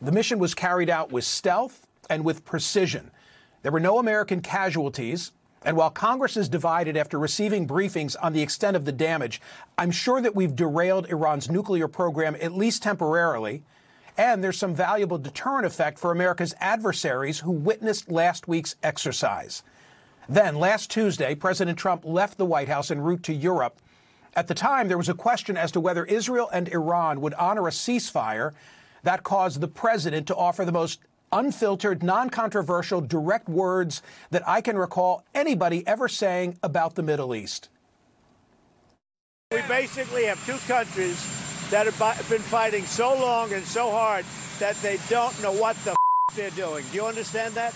The mission was carried out with stealth and with precision. There were no American casualties. And while Congress is divided after receiving briefings on the extent of the damage, I'm sure that we've derailed Iran's nuclear program, at least temporarily. And there's some valuable deterrent effect for America's adversaries who witnessed last week's exercise. Then, last Tuesday, President Trump left the White House en route to Europe. At the time, there was a question as to whether Israel and Iran would honor a ceasefire. That caused the president to offer the most unfiltered, non-controversial, direct words that I can recall anybody ever saying about the Middle East. We basically have two countries that have been fighting so long and so hard that they don't know what the they're doing. Do you understand that?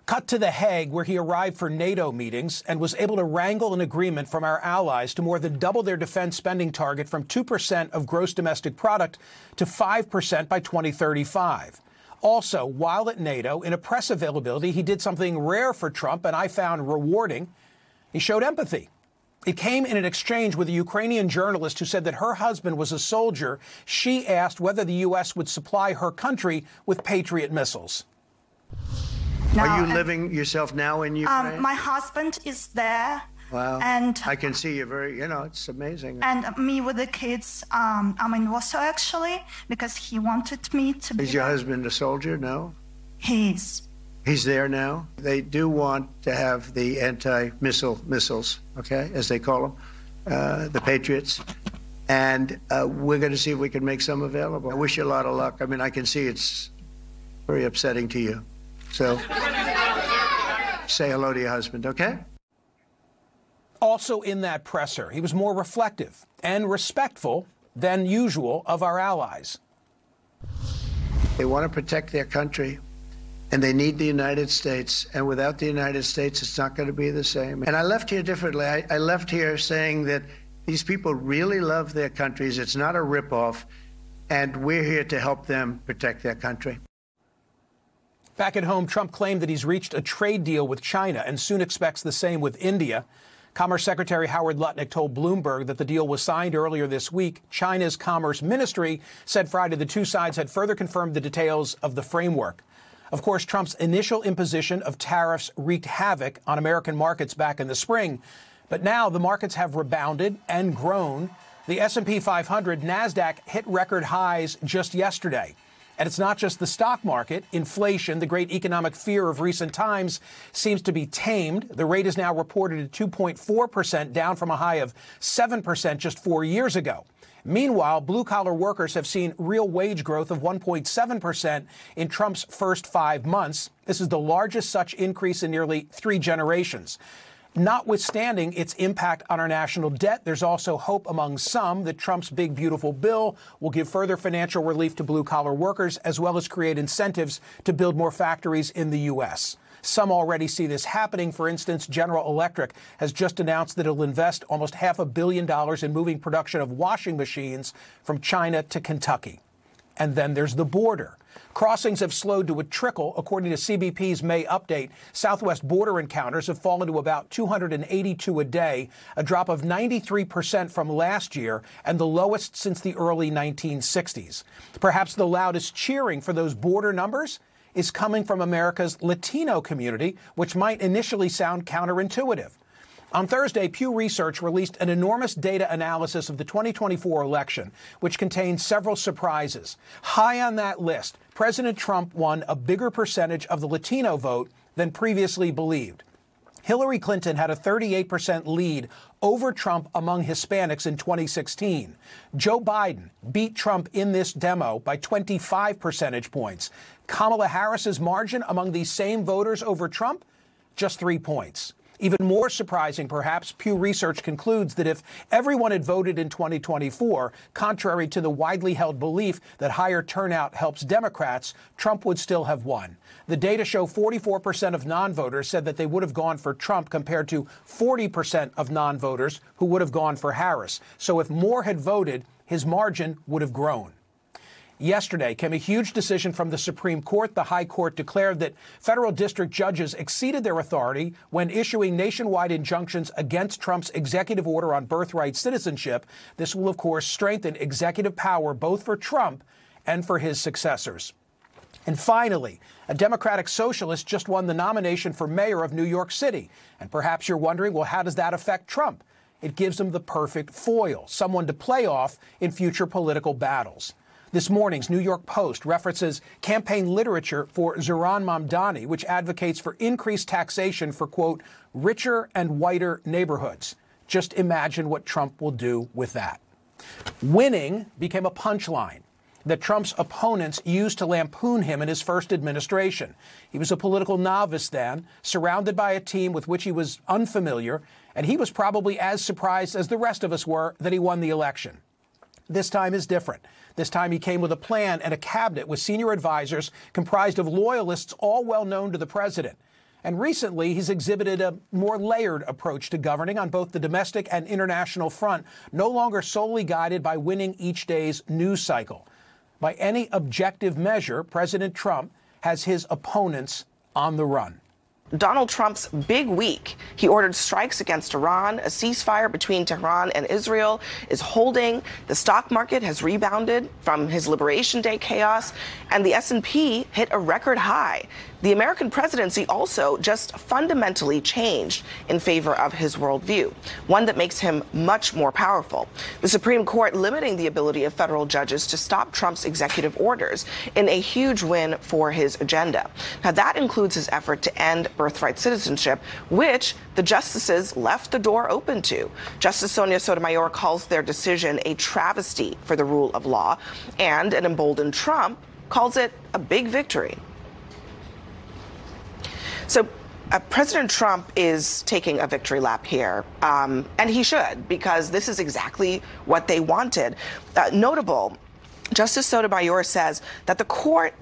Cut to The Hague, where he arrived for NATO meetings and was able to wrangle an agreement from our allies to more than double their defense spending target from 2% of gross domestic product to 5% by 2035. Also, while at NATO, in a press availability, he did something rare for Trump and I found rewarding. He showed empathy. It came in an exchange with a Ukrainian journalist who said that her husband was a soldier. She asked whether the U.S. would supply her country with Patriot missiles. Are you living yourself now in Ukraine? My husband is there. Wow. And I can see you very, it's amazing. And me with the kids, I'm in Warsaw, actually, because he wanted me to be Is your husband a soldier? No? He is. He's there now. They do want to have the anti-missile missiles, okay, as they call them, the Patriots. And we're going to see if we can make some available. I wish you a lot of luck. I mean, I can see it's very upsetting to you. So say hello to your husband, okay? Also in that presser, he was more reflective and respectful than usual of our allies. They want to protect their country, and they need the United States. And without the United States, it's not going to be the same. And I left here differently. I left here saying that these people really love their countries. It's not a ripoff, and we're here to help them protect their country. Back at home, Trump claimed that he's reached a trade deal with China and soon expects the same with India. Commerce Secretary Howard Lutnick told Bloomberg that the deal was signed earlier this week. China's Commerce Ministry said Friday the two sides had further confirmed the details of the framework. Of course, Trump's initial imposition of tariffs wreaked havoc on American markets back in the spring. But now the markets have rebounded and grown. The S&P 500, NASDAQ hit record highs just yesterday. And it's not just the stock market. Inflation, the great economic fear of recent times, seems to be tamed. The rate is now reported at 2.4%, down from a high of 7% just 4 years ago. Meanwhile, blue-collar workers have seen real wage growth of 1.7% in Trump's first 5 months. This is the largest such increase in nearly 3 generations. Notwithstanding its impact on our national debt, there's also hope among some that Trump's big, beautiful bill will give further financial relief to blue-collar workers, as well as create incentives to build more factories in the U.S. Some already see this happening. For instance, General Electric has just announced that it'll invest almost $500 million in moving production of washing machines from China to Kentucky. And then there's the border. Crossings have slowed to a trickle. According to CBP's May update, Southwest border encounters have fallen to about 282 a day, a drop of 93% from last year and the lowest since the early 1960s. Perhaps the loudest cheering for those border numbers is coming from America's Latino community, which might initially sound counterintuitive. On Thursday, Pew Research released an enormous data analysis of the 2024 election, which contained several surprises. High on that list, President Trump won a bigger percentage of the Latino vote than previously believed. Hillary Clinton had a 38% lead over Trump among Hispanics in 2016. Joe Biden beat Trump in this demo by 25 percentage points. Kamala Harris's margin among these same voters over Trump, just 3 points. Even more surprising, perhaps, Pew Research concludes that if everyone had voted in 2024, contrary to the widely held belief that higher turnout helps Democrats, Trump would still have won. The data show 44% of non-voters said that they would have gone for Trump compared to 40% of non-voters who would have gone for Harris. So if more had voted, his margin would have grown. Yesterday came a huge decision from the Supreme Court. The High Court declared that federal district judges exceeded their authority when issuing nationwide injunctions against Trump's executive order on birthright citizenship. This will, of course, strengthen executive power both for Trump and for his successors. And finally, a Democratic socialist just won the nomination for mayor of New York City. And perhaps you're wondering, well, how does that affect Trump? It gives him the perfect foil, someone to play off in future political battles. This morning's New York Post references campaign literature for Zohran Mamdani, which advocates for increased taxation for, quote, richer and whiter neighborhoods. Just imagine what Trump will do with that. Winning became a punchline that Trump's opponents used to lampoon him in his first administration. He was a political novice then, surrounded by a team with which he was unfamiliar, and he was probably as surprised as the rest of us were that he won the election. This time is different. This time he came with a plan and a cabinet with senior advisors comprised of loyalists all well known to the president. And recently, he's exhibited a more layered approach to governing on both the domestic and international front, no longer solely guided by winning each day's news cycle. By any objective measure, President Trump has his opponents on the run. Donald Trump's big week. He ordered strikes against Iran. A ceasefire between Tehran and Israel is holding. The stock market has rebounded from his Liberation Day chaos, and the S&P hit a record high. The American presidency also just fundamentally changed in favor of his worldview, one that makes him much more powerful. The Supreme Court limiting the ability of federal judges to stop Trump's executive orders in a huge win for his agenda. Now, that includes his effort to end birthright citizenship, which the justices left the door open to. Justice Sonia Sotomayor calls their decision a travesty for the rule of law, and an emboldened Trump calls it a big victory. So President Trump is taking a victory lap here, and he should, because this is exactly what they wanted. Notable, Justice Sotomayor says that the court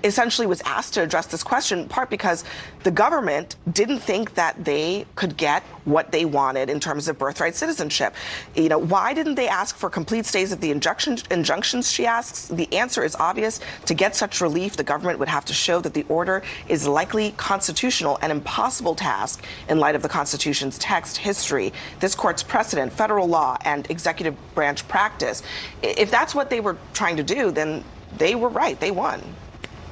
essentially was asked to address this question, in part because the government didn't think that they could get what they wanted in terms of birthright citizenship. You know, why didn't they ask for complete stays of the injunctions, she asks? The answer is obvious. To get such relief, the government would have to show that the order is likely constitutional, an impossible task in light of the Constitution's text, history, this court's precedent, federal law, and executive branch practice. If that's what they were trying to do, then they were right. They won.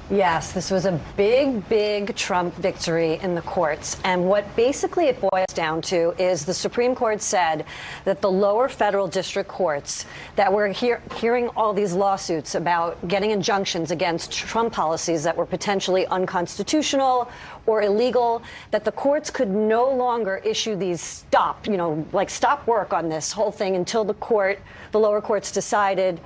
Yes, this was a big, big Trump victory in the courts. And what basically it boils down to is the Supreme Court said that the lower federal district courts that were hearing all these lawsuits about getting injunctions against Trump policies that were potentially unconstitutional or illegal, that the courts could no longer issue these stop work on this whole thing until the lower courts decided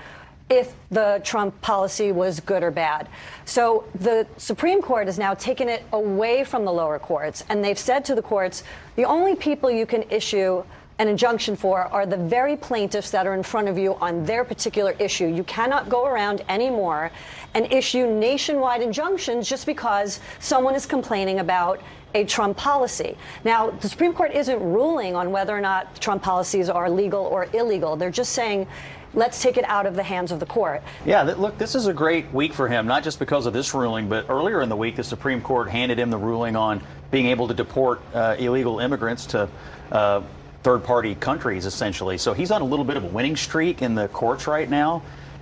if the Trump policy was good or bad. So the Supreme Court has now taken it away from the lower courts, and they've said to the courts, the only people you can issue an injunction for are the very plaintiffs that are in front of you on their particular issue. You cannot go around anymore and issue nationwide injunctions just because someone is complaining about a Trump policy. Now, the Supreme Court isn't ruling on whether or not Trump policies are legal or illegal. They're just saying, let's take it out of the hands of the court. Yeah, look, this is a great week for him, not just because of this ruling, but earlier in the week, the Supreme Court handed him the ruling on being able to deport illegal immigrants to third-party countries, essentially. So he's on a little bit of a winning streak in the courts right now.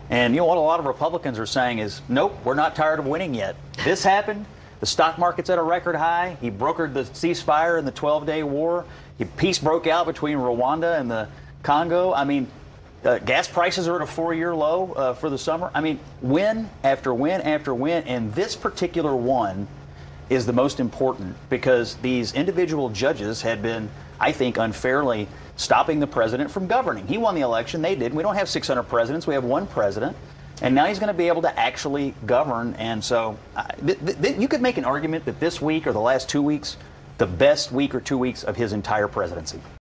And you know what a lot of Republicans are saying is, nope, we're not tired of winning yet. This happened. The stock market's at a record high. He brokered the ceasefire in the 12-day war. Peace broke out between Rwanda and the Congo. I mean, gas prices are at a 4-year low for the summer. I mean, win after win after win. And this particular one is the most important because these individual judges had been, I think, unfairly stopping the president from governing. He won the election. They didn't. We don't have 600 presidents. We have one president. And now he's going to be able to actually govern. And so you could make an argument that this week or the last 2 weeks, the best week or 2 weeks of his entire presidency.